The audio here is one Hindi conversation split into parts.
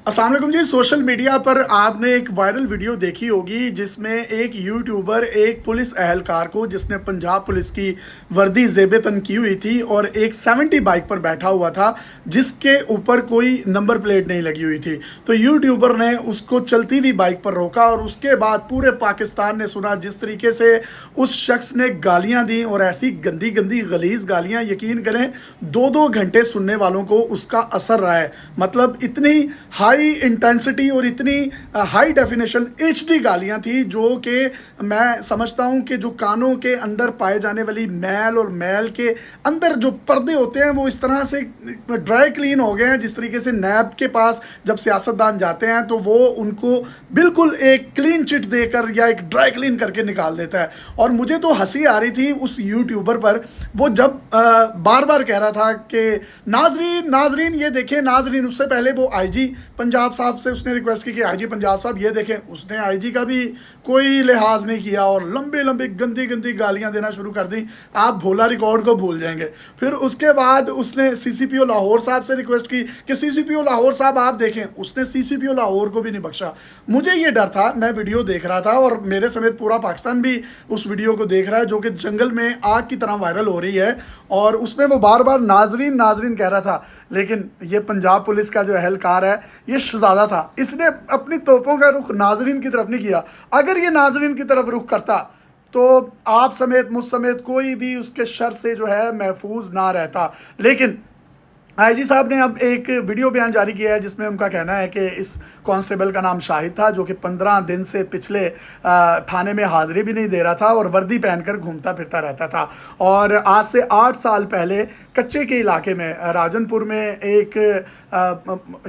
अस्सलाम वालेकुम जी। सोशल मीडिया पर आपने एक वायरल वीडियो देखी होगी जिसमें एक यूट्यूबर एक पुलिस अहलकार को जिसने पंजाब पुलिस की वर्दी ज़ेब-ए-तन की हुई थी और एक 70 बाइक पर बैठा हुआ था जिसके ऊपर कोई नंबर प्लेट नहीं लगी हुई थी। तो यूट्यूबर ने उसको चलती हुई बाइक पर रोका और उसके बाद पूरे पाकिस्तान ने सुना जिस तरीके से उस शख्स ने गालियां दी और ऐसी गंदी गंदी गलीज गालियां, यकीन करें 2-2 घंटे सुनने वालों को उसका असर रहा है। मतलब इतनी हाई इंटेंसिटी और इतनी हाई डेफिनेशन एचडी गालियां थी जो कि मैं समझता हूं कि जो कानों के अंदर पाए जाने वाली मैल और मैल के अंदर जो पर्दे होते हैं वो इस तरह से ड्राई क्लीन हो गए हैं। जिस तरीके से नैब के पास जब सियासतदान जाते हैं तो वो उनको बिल्कुल एक क्लीन चिट देकर या एक ड्राई क्लीन करके निकाल देता है। और मुझे तो हंसी आ रही थी उस यूट्यूबर पर, वो जब बार बार कह रहा था कि नाजरीन नाजरीन ये देखें नाजरीन। उससे पहले वो आईजी पंजाब साहब से उसने रिक्वेस्ट की कि आईजी पंजाब साहब ये देखें। उसने आईजी का भी कोई लिहाज नहीं किया और लंबी लंबी गंदी गंदी गालियां देना शुरू कर दी। आप भोला रिकॉर्ड को भूल जाएंगे। फिर उसके बाद उसने सीसीपीओ लाहौर साहब से रिक्वेस्ट की कि सीसीपीओ लाहौर साहब आप देखें। उसने सीसीपीओ लाहौर को भी नहीं बख्शा। मुझे ये डर था, मैं वीडियो देख रहा था और मेरे समेत पूरा पाकिस्तान भी उस वीडियो को देख रहा है जो कि जंगल में आग की तरह वायरल हो रही है और उसमें वो बार बार नाजरीन नाजरीन कह रहा था। लेकिन ये पंजाब पुलिस का जो अहलकार है ये शहजादा था, इसने अपनी तोपों का रुख नाजरीन की तरफ नहीं किया। अगर ये नाजरीन की तरफ रुख करता तो आप समेत मुझ समेत कोई भी उसके शर से जो है महफूज ना रहता। लेकिन आईजी साहब ने अब एक वीडियो बयान जारी किया है जिसमें उनका कहना है कि इस कांस्टेबल का नाम शाहिद था जो कि 15 दिन से पिछले थाने में हाजिरी भी नहीं दे रहा था और वर्दी पहनकर घूमता फिरता रहता था। और आज से 8 साल पहले कच्चे के इलाके में राजनपुर में एक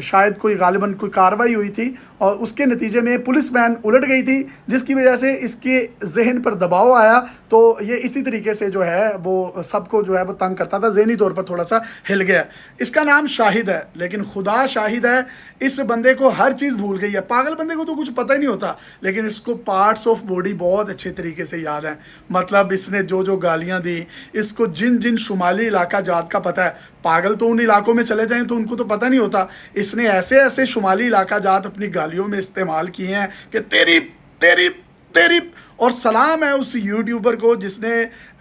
शायद कोई गालिबन कोई कार्रवाई हुई थी और उसके नतीजे में पुलिस वैन उलट गई थी जिसकी वजह से इसके जहन पर दबाव आया। तो ये इसी तरीके से जो है वो सबको जो है वो तंग करता था, जहनी तौर पर थोड़ा सा हिल गया। इसका नाम शाहिद है, लेकिन खुदा शाहिद है इस बंदे को हर चीज़ भूल गई है। पागल बंदे को तो कुछ पता ही नहीं होता, लेकिन इसको पार्ट्स ऑफ बॉडी बहुत अच्छे तरीके से याद है। मतलब इसने जो जो गालियां दी, इसको जिन जिन शुमाली इलाका जात का पता है। पागल तो उन इलाकों में चले जाएं तो उनको तो पता नहीं होता। इसने ऐसे ऐसे शुमाली इलाका जात अपनी गालियों में इस्तेमाल किए हैं कि तेरी तेरी तेरी। और सलाम है उस यूट्यूबर को जिसने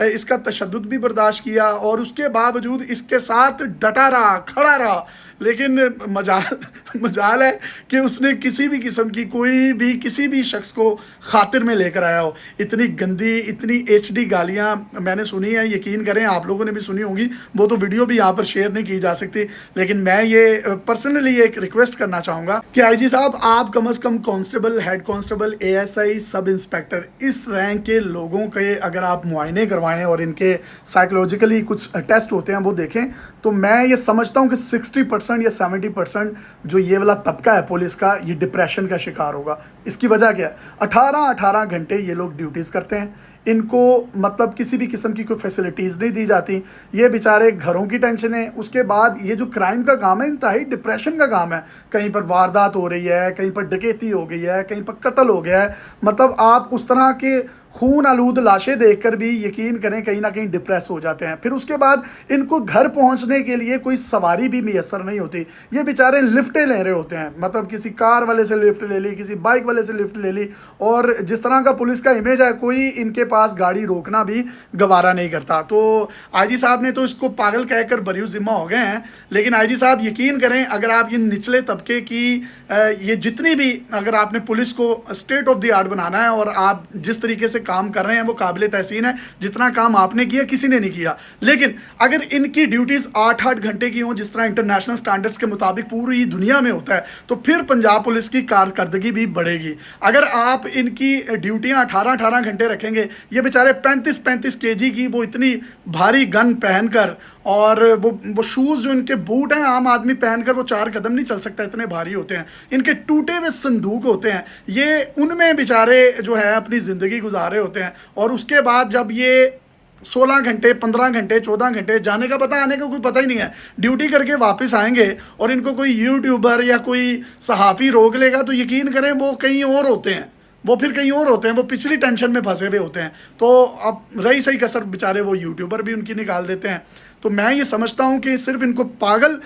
इसका तशद्दुद भी बर्दाश्त किया और उसके बावजूद इसके साथ डटा रहा, खड़ा रहा। लेकिन मजाल है कि उसने किसी भी किस्म की कोई भी किसी भी शख्स को खातिर में लेकर आया हो। इतनी गंदी इतनी एचडी गालियां मैंने सुनी है, यकीन करें आप लोगों ने भी सुनी होंगी। वो तो वीडियो भी यहाँ पर शेयर नहीं की जा सकती, लेकिन मैं ये पर्सनली एक रिक्वेस्ट करना चाहूँगा कि आईजी साहब आप कम से कम constable, head constable, ASI, sub inspector इस रैंक के लोगों के अगर आप मुआयने करवाएं और इनके साइकोलॉजिकली कुछ टेस्ट होते हैं वो देखें, तो मैं ये समझता हूँ कि 60% या 70% जो ये वाला तबका है पुलिस का, ये डिप्रेशन का शिकार होगा। इसकी वजह क्या है? 18-18 घंटे ये लोग ड्यूटीज़ करते हैं, इनको मतलब किसी भी किस्म की कोई फैसिलिटीज़ नहीं दी जाती। ये बेचारे घरों की टेंशन है, उसके बाद ये जो क्राइम का काम है इंतहाई डिप्रेशन का काम है। कहीं पर वारदात हो रही है, कहीं पर डकैती हो गई है, कहीं पर कत्ल हो गया है। मतलब आप उस तरह के खून आलूद लाशें देखकर भी यकीन करें कहीं ना कहीं डिप्रेस हो जाते हैं। फिर उसके बाद इनको घर पहुंचने के लिए कोई सवारी भी मैसर नहीं होती। ये बेचारे लिफ्टें ले रहे होते हैं, मतलब किसी कार वाले से लिफ्ट ले ली, किसी बाइक वाले से लिफ्ट ले ली। और जिस तरह का पुलिस का इमेज है, कोई इनके पास गाड़ी रोकना भी गवारा नहीं करता। तो आईजी साहब ने तो इसको पागल कहकर बरी जिम्मा हो गए हैं। लेकिन आईजी साहब यकीन करें, अगर आप ये निचले तबके की ये जितनी भी, अगर आपने पुलिस को स्टेट ऑफ द आर्ट बनाना है और आप जिस तरीके से काम कर रहे हैं वो काबिल तहसीन है। जितना काम आपने किया किसी ने नहीं किया। लेकिन अगर इनकी ड्यूटीज 8-8 घंटे की हों जिस तरह इंटरनेशनल स्टैंडर्ड्स के मुताबिक पूरी दुनिया में होता है, तो फिर पंजाब पुलिस की कारकर्दगी भी बढ़ेगी। अगर आप इनकी ड्यूटियां 18-18 घंटे रखेंगे, ये बेचारे 35-35 केजी की वो इतनी भारी गन पहनकर और वो शूज़ जो इनके बूट हैं आम आदमी पहनकर वो 4 कदम नहीं चल सकता, इतने भारी होते हैं। इनके टूटे हुए संदूक होते हैं, ये उनमें बेचारे जो है अपनी ज़िंदगी गुजार रहे होते हैं। और उसके बाद जब ये 16 घंटे, 15 घंटे, 14 घंटे, जाने का पता आने का कोई पता ही नहीं है, ड्यूटी करके वापस आएंगे और इनको कोई यूट्यूबर या कोई सहाफ़ी रोक लेगा तो यकीन करें वो कहीं और होते हैं, वो फिर कहीं और होते हैं, वो पिछली टेंशन में फंसे हुए होते हैं। तो अब रही सही कसर बेचारे वो यूट्यूबर भी उनकी निकाल देते हैं। तो मैं ये समझता हूँ कि सिर्फ इनको पागल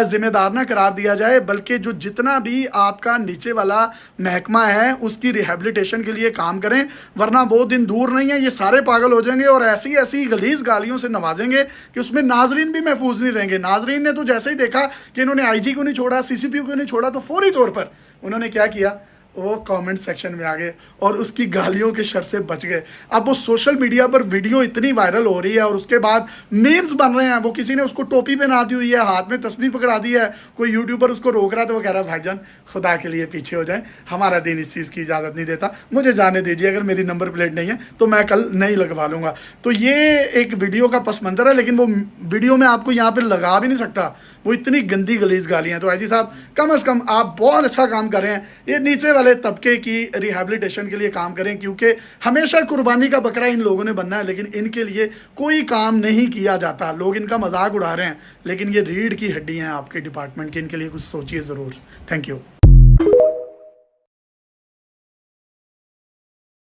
जिम्मेदार ना करार दिया जाए, बल्कि जो जितना भी आपका नीचे वाला महकमा है उसकी रिहेबिलिटेशन के लिए काम करें, वरना वो दिन दूर नहीं है ये सारे पागल हो जाएंगे और ऐसी ऐसी गलीज गालियों से नवाजेंगे कि उसमें नाजरीन भी महफूज नहीं रहेंगे। नाजरीन ने तो जैसे ही देखा कि इन्होंने आईजी को नहीं छोड़ा, सीसीपी को नहीं छोड़ा, तो फौरी तौर पर उन्होंने क्या किया, वो कमेंट सेक्शन में आ गए और उसकी गालियों के शर से बच गए। अब वो सोशल मीडिया पर वीडियो इतनी वायरल हो रही है और उसके बाद मीम्स बन रहे हैं। वो किसी ने उसको टोपी पहना दी हुई है, हाथ में तस्बीह पकड़ा दी है, कोई यूट्यूबर उसको रोक रहा है तो वो कह रहा है भाईजान खुदा के लिए पीछे हो जाए, हमारा दिन इस चीज़ की इजाज़त नहीं देता, मुझे जाने दीजिए, अगर मेरी नंबर प्लेट नहीं है तो मैं कल नहीं लगवा लूँगा। तो ये एक वीडियो का पस मंज़र है, लेकिन वो वीडियो में आपको यहाँ पर लगा भी नहीं सकता, वो इतनी गंदी गलीज गालियाँ। तो आईजी साहब कम से कम आप बहुत अच्छा काम कर रहे हैं, ये नीचे वाले तबके की रिहेबिलिटेशन के लिए काम करें, क्योंकि हमेशा कुर्बानी का बकरा इन लोगों ने बनना है, लेकिन इनके लिए कोई काम नहीं किया जाता। लोग इनका मजाक उड़ा रहे हैं, लेकिन ये रीढ़ की हड्डी हैं आपके डिपार्टमेंट की, इनके लिए कुछ सोचिए ज़रूर। Thank you.